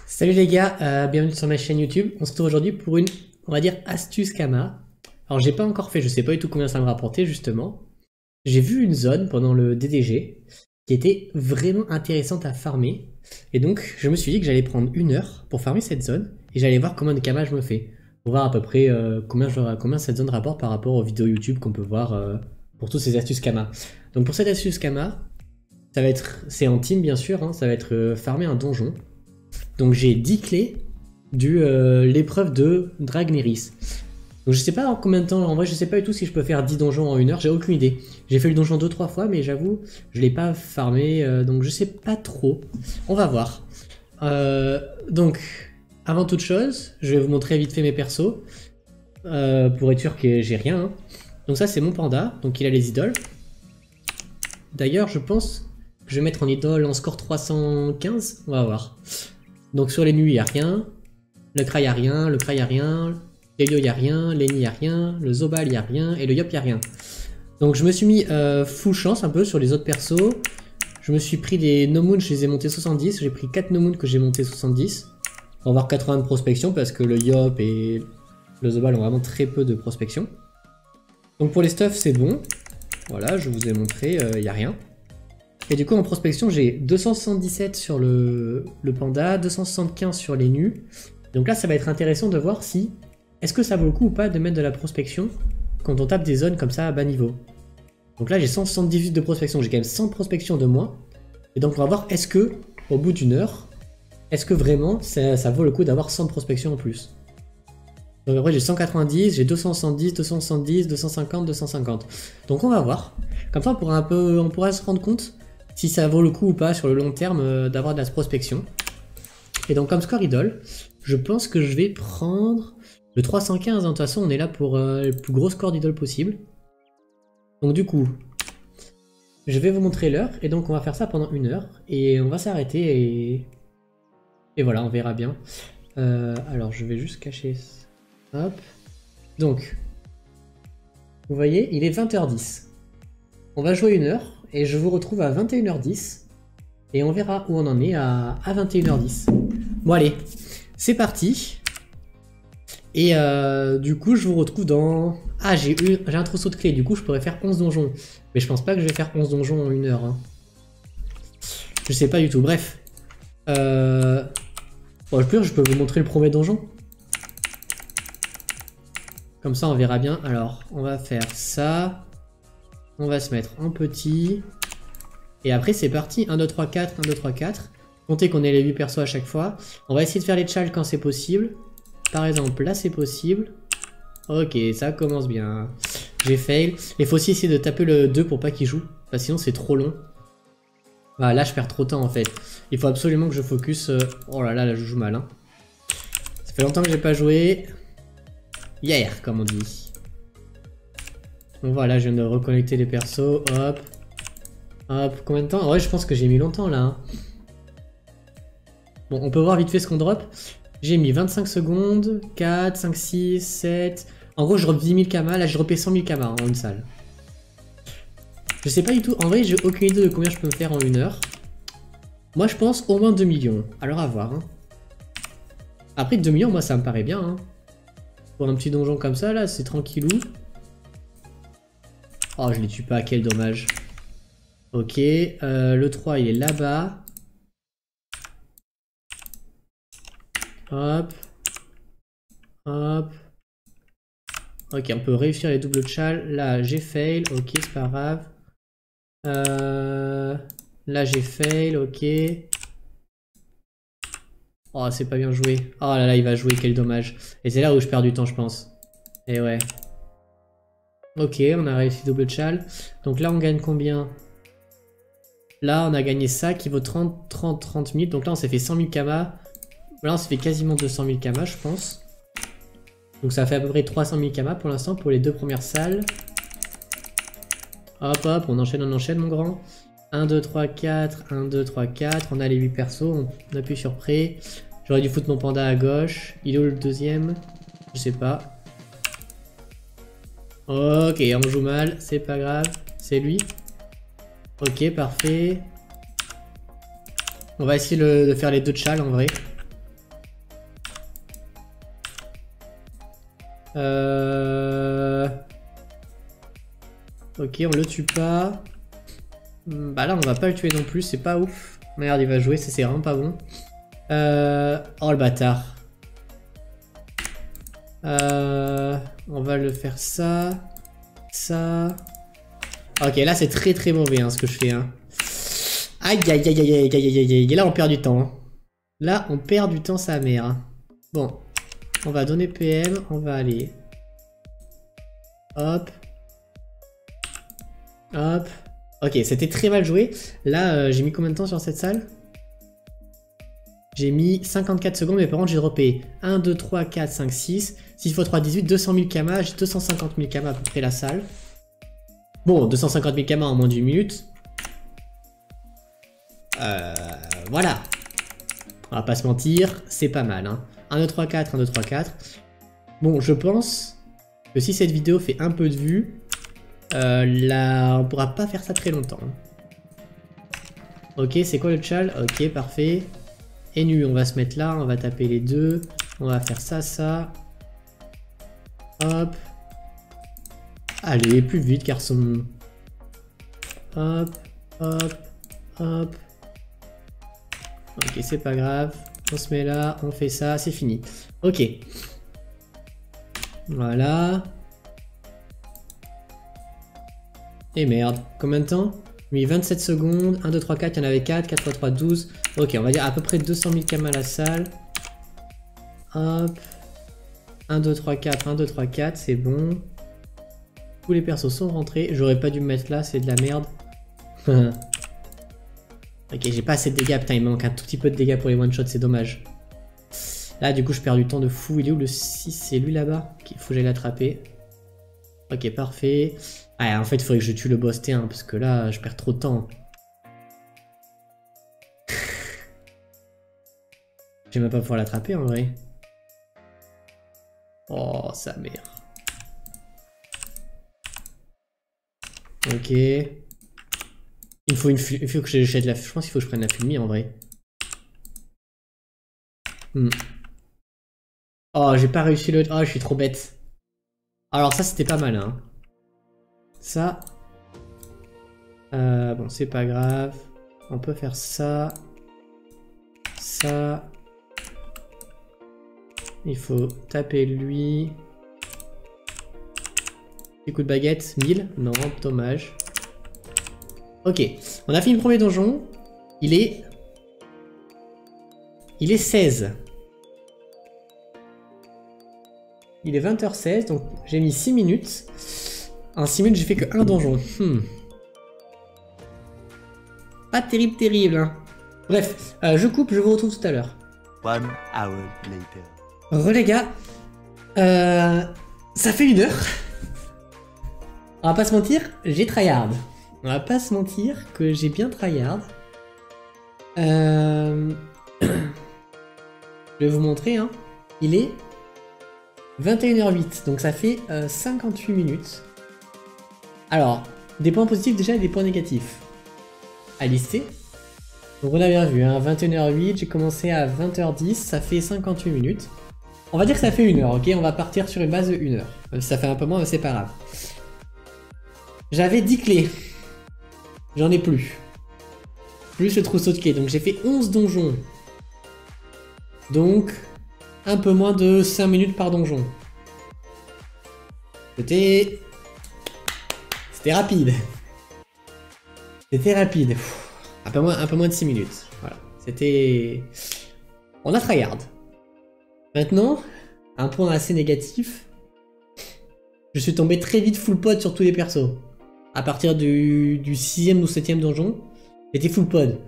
Salut les gars, bienvenue sur ma chaîne YouTube. On se retrouve aujourd'hui pour une, on va dire, astuce Kama. Alors j'ai pas encore fait, je sais pas du tout combien ça me rapporter justement. J'ai vu une zone pendant le DDG qui était vraiment intéressante à farmer. Et donc je me suis dit que j'allais prendre 1 heure pour farmer cette zone et j'allais voir combien de Kama je me fais. Pour voir à peu près combien cette zone rapporte par rapport aux vidéos YouTube qu'on peut voir pour toutes ces astuces Kama. Donc pour cette astuce Kama, ça va être, c'est en team bien sûr, hein, ça va être farmer un donjon. Donc j'ai 10 clés de l'épreuve de Dragneris. Donc je sais pas en combien de temps, en vrai je sais pas du tout si je peux faire 10 donjons en 1 heure, j'ai aucune idée. J'ai fait le donjon 2-3 fois mais j'avoue, je l'ai pas farmé, donc je sais pas trop. On va voir. Donc, avant toute chose, je vais vous montrer vite fait mes persos, pour être sûr que j'ai rien. Hein. Donc ça c'est mon panda, donc il a les idoles. D'ailleurs je pense que je vais mettre en idole en score 315, on va voir. Donc sur les nuits, il n'y a rien. Le Kra, il n'y a rien. Le Kra, il n'y a rien. L'Elio, il n'y a rien. Lenny, il n'y a rien. Le Zobal, il n'y a rien. Et le Yop, il n'y a rien. Donc je me suis mis full chance un peu sur les autres persos. Je me suis pris des No-Moon, je les ai montés 70. J'ai pris 4 No-Moon que j'ai montés 70. On va avoir 80 de prospection parce que le Yop et le Zobal ont vraiment très peu de prospection. Donc pour les stuffs, c'est bon. Voilà, je vous ai montré, il n'y a rien. Et du coup en prospection j'ai 277 sur le panda, 275 sur les nus. Donc là ça va être intéressant de voir si est-ce que ça vaut le coup ou pas de mettre de la prospection quand on tape des zones comme ça à bas niveau. Donc là j'ai 178 de prospection, j'ai quand même 100 de prospection de moins. Et donc on va voir est-ce que au bout d'une heure, est-ce que vraiment ça vaut le coup d'avoir 100 de prospection en plus. Donc après j'ai 190, j'ai 270, 270, 250, 250. Donc on va voir. Comme ça on pourra se rendre compte si ça vaut le coup ou pas sur le long terme d'avoir de la prospection. Et donc comme score idole, je pense que je vais prendre le 315. De toute façon on est là pour le plus gros score d'idole possible. Donc du coup, je vais vous montrer l'heure. Et donc on va faire ça pendant 1 heure. Et on va s'arrêter et voilà, on verra bien. Alors je vais juste cacher... Hop. Donc, vous voyez, il est 20h10. On va jouer 1 heure. Et je vous retrouve à 21h10. Et on verra où on en est à 21h10. Bon allez, c'est parti. Et du coup, je vous retrouve dans... Ah, j'ai un trousseau de clés. Du coup, je pourrais faire 11 donjons. Mais je pense pas que je vais faire 11 donjons en 1 heure. Hein. Je sais pas du tout. Bref. Bon, je peux vous montrer le premier donjon. Comme ça, on verra bien. Alors, on va faire ça. On va se mettre en petit. Et après, c'est parti. 1, 2, 3, 4. 1, 2, 3, 4. Comptez qu'on ait les 8 persos à chaque fois. On va essayer de faire les chals quand c'est possible. Par exemple, là, c'est possible. Ok, ça commence bien. J'ai fail. Il faut aussi essayer de taper le 2 pour pas qu'il joue. Parce que sinon, c'est trop long. Ah, là, je perds trop de temps, en fait. Il faut absolument que je focus... Oh là là, je joue mal. Hein. Ça fait longtemps que j'ai pas joué. Hier, comme on dit. Donc voilà, je viens de reconnecter les persos, hop. Hop, combien de temps? Ouais, je pense que j'ai mis longtemps là. Hein. Bon, on peut voir vite fait ce qu'on drop. J'ai mis 25 secondes, 4, 5, 6, 7... En gros, je drop 10 000 Kama, là j'ai dropé 100 000 Kama en une salle. Je sais pas du tout, en vrai j'ai aucune idée de combien je peux me faire en 1 heure. Moi je pense au moins 2 millions, alors à voir. Hein. Après 2 millions, moi ça me paraît bien. Hein. Pour un petit donjon comme ça, là, c'est tranquillou. Oh, je les tue pas, quel dommage. Ok, le 3, il est là-bas. Hop. Hop. Ok, on peut réussir les doubles chals. Là, j'ai fail. Ok, c'est pas grave. Là, j'ai fail. Ok. Oh, c'est pas bien joué. Oh là là, il va jouer, quel dommage. Et c'est là où je perds du temps, je pense. Et ouais. Ok, on a réussi double chal. Donc là, on gagne combien? Là, on a gagné ça qui vaut 30 000. Donc là, on s'est fait 100 000 Kama. Là, on s'est fait quasiment 200 000 Kama, je pense. Donc ça fait à peu près 300 000 Kama pour l'instant pour les 2 premières salles. Hop, hop, on enchaîne, mon grand. 1, 2, 3, 4. 1, 2, 3, 4. On a les 8 persos. On appuie sur prêt. J'aurais dû foutre mon panda à gauche. Il est où le deuxième? Je sais pas. Ok, on joue mal. C'est pas grave. C'est lui. Ok, parfait. On va essayer de faire les 2 chals en vrai. Ok, on le tue pas. Bah là, on va pas le tuer non plus, c'est pas ouf. Merde, il va jouer, c'est vraiment pas bon. Oh le bâtard. On va le faire ça. Ça. Ok, là c'est très mauvais hein, ce que je fais. Hein. Aïe aïe aïe aïe aïe aïe aïe aïe. Là on perd du temps. Hein. Là on perd du temps sa mère. Hein. Bon. On va donner PM. On va aller. Hop. Hop. Ok, c'était très mal joué. Là j'ai mis combien de temps sur cette salle? J'ai mis 54 secondes, mais par contre j'ai droppé 1, 2, 3, 4, 5, 6. 6 x 3, 18, 200 000 kamas. J'ai 250 000 kamas à peu près la salle. Bon, 250 000 kamas en moins d'une minute. Voilà. On va pas se mentir, c'est pas mal. Hein. 1, 2, 3, 4, 1, 2, 3, 4. Bon, je pense que si cette vidéo fait un peu de vues, là, on pourra pas faire ça très longtemps. Ok, c'est quoi le tchal? Ok, parfait. Et nu, on va se mettre là, on va taper les deux. On va faire ça, ça. Hop. Allez, plus vite, garçon. Hop, hop, hop. Ok, c'est pas grave. On se met là, on fait ça, c'est fini. Ok. Voilà. Et merde, combien de temps? J'ai mis 27 secondes. 1, 2, 3, 4, il y en avait 4. 4 x 3, 12. Ok, on va dire à peu près 200 000 kamas à la salle. Hop. 1, 2, 3, 4, 1, 2, 3, 4, c'est bon. Tous les persos sont rentrés. J'aurais pas dû me mettre là, c'est de la merde. Ok, j'ai pas assez de dégâts. Putain, il me manque un tout petit peu de dégâts pour les one-shots, c'est dommage. Là, du coup, je perds du temps de fou. Il est où le 6? C'est lui là-bas. Il faut que j'aille l'attraper. Ok, parfait. Ah, en fait, il faudrait que je tue le boss T1, parce que là, je perds trop de temps. Je vais même pas pouvoir l'attraper, en vrai. Oh, sa mère. Ok. Il faut que j'achète la... Je pense qu'il faut que je prenne la fulmie, en vrai. Oh, j'ai pas réussi le... Oh, je suis trop bête. Alors ça, c'était pas mal, hein. Ça... bon, c'est pas grave. On peut faire ça. Ça... Il faut taper lui. Petit coup de baguette. 1000. Non, dommage. Ok. On a fini le premier donjon. Il est 16. Il est 20h16. Donc j'ai mis 6 minutes. En 6 minutes, j'ai fait que un donjon. Pas terrible. Hein. Bref. Je coupe. Je vous retrouve tout à l'heure. 1 hour later. Les gars, ça fait 1 heure. On va pas se mentir, j'ai tryhard. On va pas se mentir que j'ai bien tryhard. Je vais vous montrer. Hein. Il est 21h08, donc ça fait 58 minutes. Alors, des points positifs déjà et des points négatifs à lister. Donc on a bien vu, hein, 21h08, j'ai commencé à 20h10, ça fait 58 minutes. On va dire que ça fait 1 heure, ok? On va partir sur une base de 1 heure. Même si ça fait un peu moins, mais c'est pas grave. J'avais 10 clés. J'en ai plus. Plus le trousseau de clés. Donc j'ai fait 11 donjons. Donc, un peu moins de 5 minutes par donjon. C'était rapide. C'était rapide. Un peu moins de 6 minutes. Voilà. C'était... On a tryhard. Maintenant, un point assez négatif. Je suis tombé très vite full pod sur tous les persos. À partir du 6e ou 7e donjon, j'étais full pod.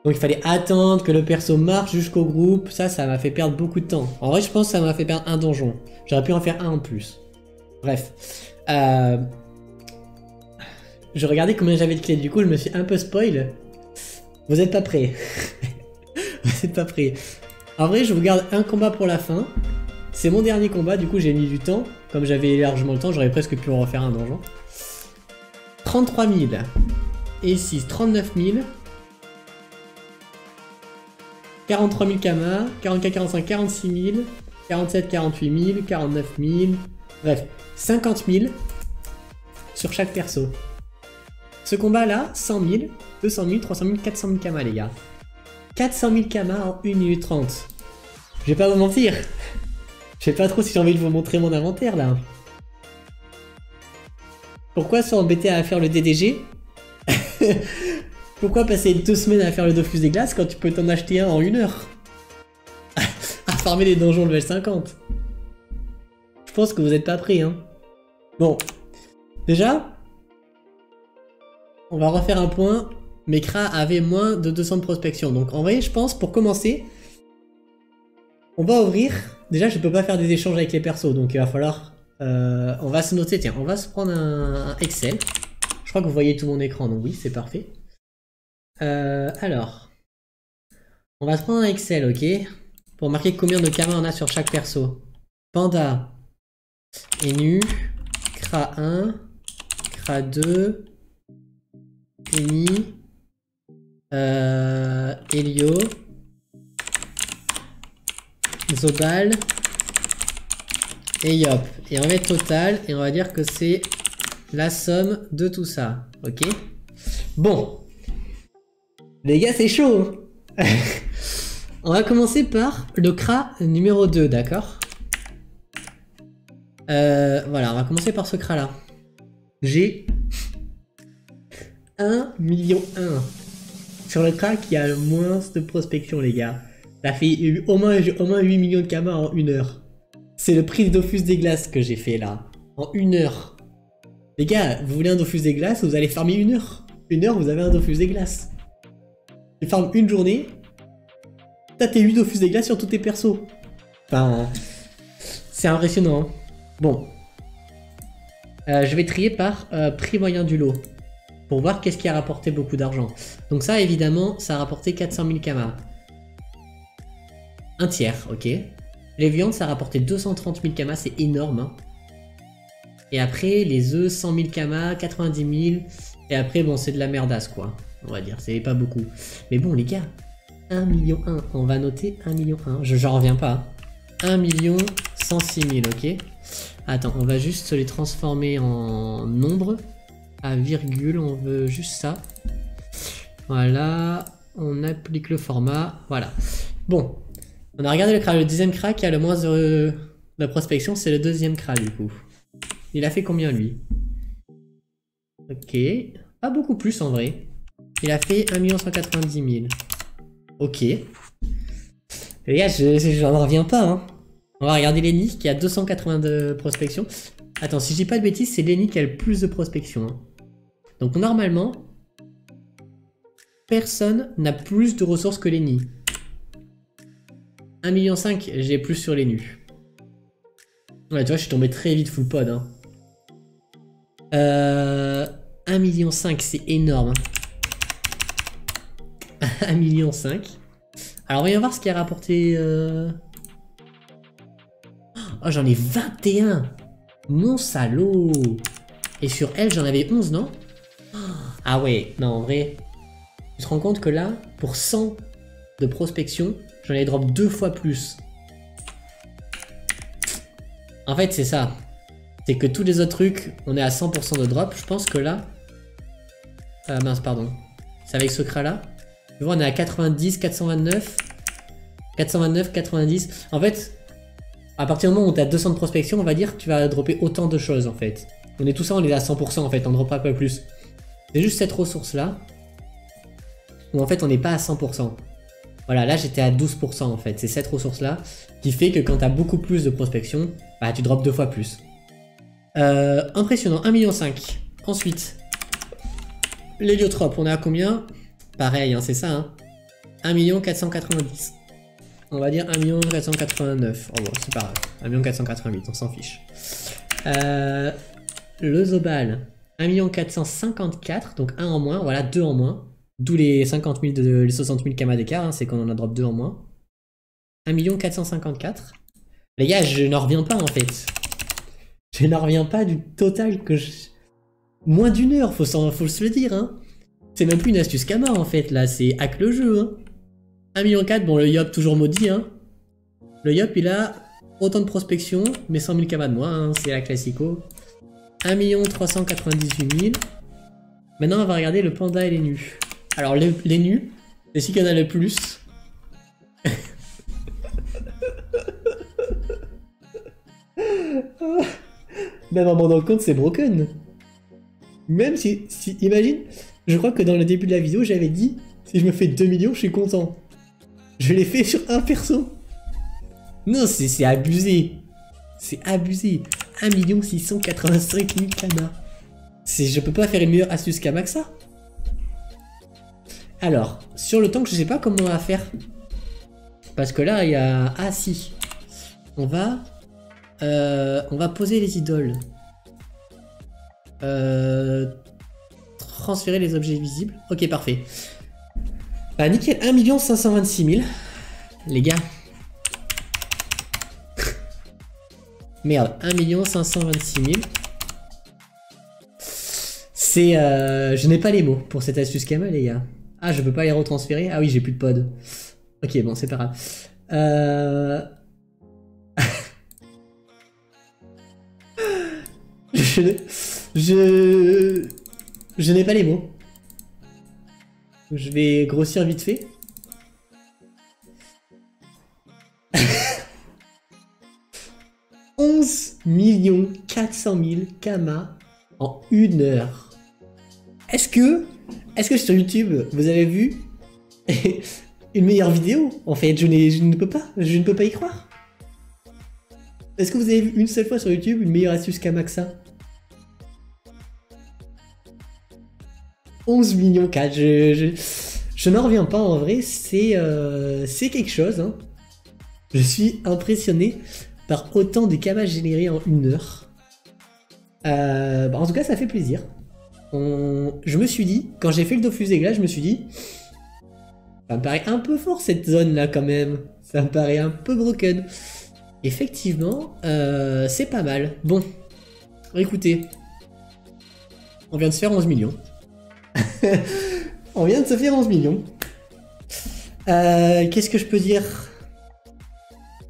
Donc il fallait attendre que le perso marche jusqu'au groupe. Ça m'a fait perdre beaucoup de temps. En vrai, je pense que ça m'a fait perdre un donjon. J'aurais pu en faire un en plus. Bref. Je regardais combien j'avais de clés. Du coup, je me suis un peu spoil. Vous êtes pas prêts. Vous êtes pas prêts. En vrai, je vous garde un combat pour la fin. C'est mon dernier combat. Du coup, j'ai mis du temps. Comme j'avais largement le temps, j'aurais presque pu en refaire un donjon. 33 000. Et 6, 39 000. 43 000 kamas, 44, 45, 46 000, 47, 48 000, 49 000, Bref, 50 000 sur chaque perso. Ce combat-là, 100 000, 200 000, 300 000, 400 000 kamas, les gars. 400 000 kamas en 1 minute 30. Je vais pas vous mentir. Je sais pas trop si j'ai envie de vous montrer mon inventaire, là. Pourquoi s'embêter à faire le DDG? Pourquoi passer 2 semaines à faire le Dofus des glaces quand tu peux t'en acheter un en 1 heure? À farmer les donjons level 50. Je pense que vous êtes pas prêts, hein. Bon. Déjà, on va refaire un point. Mekra avait moins de 200 de prospection. Donc en vrai, je pense, pour commencer, on va ouvrir... Déjà, je peux pas faire des échanges avec les persos, donc il va falloir... on va se noter, tiens, on va se prendre un Excel. Je crois que vous voyez tout mon écran, donc oui, c'est parfait. Alors, on va se prendre un Excel, ok? Pour marquer combien de kamas on a sur chaque perso. Panda, Enu, Kra 1, Kra 2, Eni, Elio, Zobal et Yop. Et on va mettre total et on va dire que c'est la somme de tout ça. Ok? Bon. Les gars, c'est chaud. On va commencer par le Kra numéro 2, d'accord? Voilà, on va commencer par ce Kra là. J'ai 1,1 million sur le Kra qui a le moins de prospection, les gars. Ça fait au moins 8 millions de kamas en 1 heure. C'est le prix de Dofus des glaces que j'ai fait là. En 1 heure. Les gars, vous voulez un Dofus des glaces, vous allez farmer 1 heure. 1 heure, vous avez un Dofus des glaces. Tu farmes une journée, t'as tes 8 Dofus des glaces sur tous tes persos. Enfin, c'est impressionnant. Hein. Bon. Je vais trier par prix moyen du lot. Pour voir qu'est-ce qui a rapporté beaucoup d'argent. Donc ça, évidemment, ça a rapporté 400 000 kamas. Un tiers, ok. Les viandes, ça a rapporté 230 000 kamas, c'est énorme. Hein. Et après, les œufs, 100 000 kamas, 90 000. Et après, bon, c'est de la merdasse, quoi. On va dire, c'est pas beaucoup. Mais bon, les gars, 1,1 million. On va noter 1,1 million. J'en reviens pas. 1 106 000, ok. Attends, on va juste se les transformer en nombre. À virgule, on veut juste ça. Voilà. On applique le format. Voilà. Bon. On a regardé le deuxième Kra qui a le moins de prospection, c'est le deuxième Kra du coup. Il a fait combien lui? Ok. Pas beaucoup plus en vrai. Il a fait 1 190 000. Ok. Les gars, j'en reviens pas. Hein. On va regarder Lenny qui a 280 de prospection. Attends, si je dis pas de bêtises, c'est Lenny qui a le plus de prospection. Hein. Donc normalement, personne n'a plus de ressources que Lenny. 1,5 million, j'ai plus sur les nus. Ouais, tu vois, je suis tombé très vite full pod. Hein. 1,5 million, c'est énorme. Hein. 1,5 million. Alors, voyons voir ce qui a rapporté... Oh, j'en ai 21. Mon salaud. Et sur elle, j'en avais 11, non? Ah ouais, non, en vrai... Tu te rends compte que là, pour 100 de prospection... J'en ai drop 2 fois plus. En fait, c'est ça. C'est que tous les autres trucs, on est à 100% de drop. Je pense que là... mince, pardon. C'est avec ce Kra là. Tu vois, on est à 90, 429. 429, 90. En fait, à partir du moment où tu as 200 de prospection, on va dire que tu vas dropper autant de choses, en fait. On est tout ça, on est à 100% en fait. On ne droppera pas plus. C'est juste cette ressource-là. Où en fait, on n'est pas à 100%. Voilà, là j'étais à 12% en fait, c'est cette ressource-là qui fait que quand tu as beaucoup plus de prospection, bah tu drops 2 fois plus. Impressionnant, 1,5 million. Ensuite, l'héliotrope, on est à combien? Pareil, hein, c'est ça, hein. 1 490 000. On va dire 1 489 000. Oh bon, c'est pas grave, 1 488 000, on s'en fiche. Le Zobal, 1 454 000, donc 1 en moins, voilà, 2 en moins. D'où les 50 000 les 60 000 kamas d'écart, hein, c'est qu'on en a drop 2 en moins. 1 454 000. Les gars, je n'en reviens pas en fait. Je n'en reviens pas du total que je... Moins d'1 heure, faut se le dire. Hein. C'est même plus une astuce kama en fait, là, c'est hack le jeu. Hein. 1,4 million, bon le Yop toujours maudit. Hein. Le Yop il a Autant de prospection, mais 100 000 kamas de moins, hein, c'est la classico. 1 398 000. Maintenant, on va regarder le panda et les nus. Alors, les nus, c'est celui qu'il y en a le plus. Même en rendant compte, c'est broken. Même si, imagine, je crois que dans le début de la vidéo, j'avais dit, si je me fais 2 millions, je suis content. Je l'ai fait sur un perso. Non, c'est abusé. C'est abusé. 1 685 000 kamas. Je peux pas faire une meilleure astuce kama que ça. Alors, sur le tank, je sais pas comment on va faire. Parce que là, il y a... Ah si. On va poser les idoles. Transférer les objets visibles. Ok, parfait. Bah nickel, 1 526 000. Les gars. Merde, 1 526 000. C'est... je n'ai pas les mots pour cette astuce Kama, les gars. Ah, je peux pas les retransférer? Ah oui, j'ai plus de pod. Ok, bon, c'est pas grave. Je n'ai pas les mots. Je vais grossir vite fait. « 11 400 000 kamas en 1 heure. » Est-ce que sur YouTube, vous avez vu une meilleure vidéo? En fait, je ne peux pas y croire. Est-ce que vous avez vu une seule fois sur YouTube une meilleure astuce Kama que ça? 11 millions 4, je n'en reviens pas en vrai, c'est quelque chose. Hein. Je suis impressionné par autant de kamas générés en 1 heure. Bah en tout cas, ça fait plaisir. Je me suis dit, quand j'ai fait le Dofus Egla, je me suis dit, ça me paraît un peu fort cette zone là quand même. Ça me paraît un peu broken. Effectivement, c'est pas mal. Bon, écoutez, on vient de se faire 11 millions. On vient de se faire 11 millions. Qu'est-ce que je peux dire?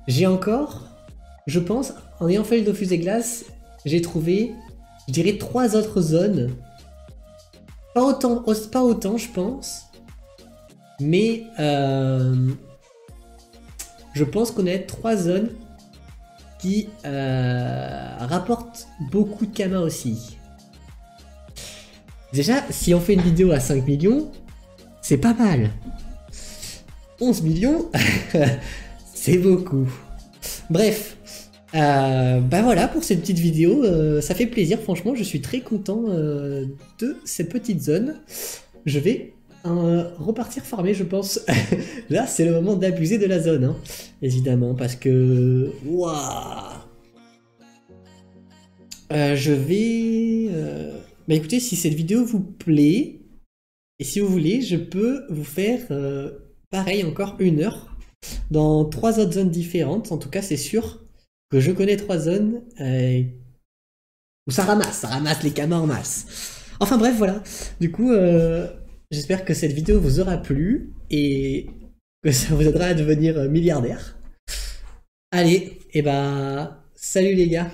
J'ai encore, je pense, en ayant fait le Dofus et Glace, j'ai trouvé, je dirais, 3 autres zones. Pas autant, je pense. Mais je pense qu'on a 3 zones qui rapportent beaucoup de kamas aussi. Déjà, si on fait une vidéo à 5 millions, c'est pas mal. 11 millions, c'est beaucoup. Bref, bah voilà pour cette petite vidéo, ça fait plaisir, franchement, je suis très content de cette petite zone. Je vais repartir farmer, je pense. Là, c'est le moment d'abuser de la zone, hein, évidemment, parce que... Waouh. Je vais... Bah écoutez, si cette vidéo vous plaît, et si vous voulez, je peux vous faire pareil encore 1 heure dans 3 autres zones différentes. En tout cas, c'est sûr que je connais 3 zones où ça ramasse les kamas en masse. Enfin bref, voilà. Du coup, j'espère que cette vidéo vous aura plu et que ça vous aidera à devenir milliardaire. Allez, et bah, salut les gars.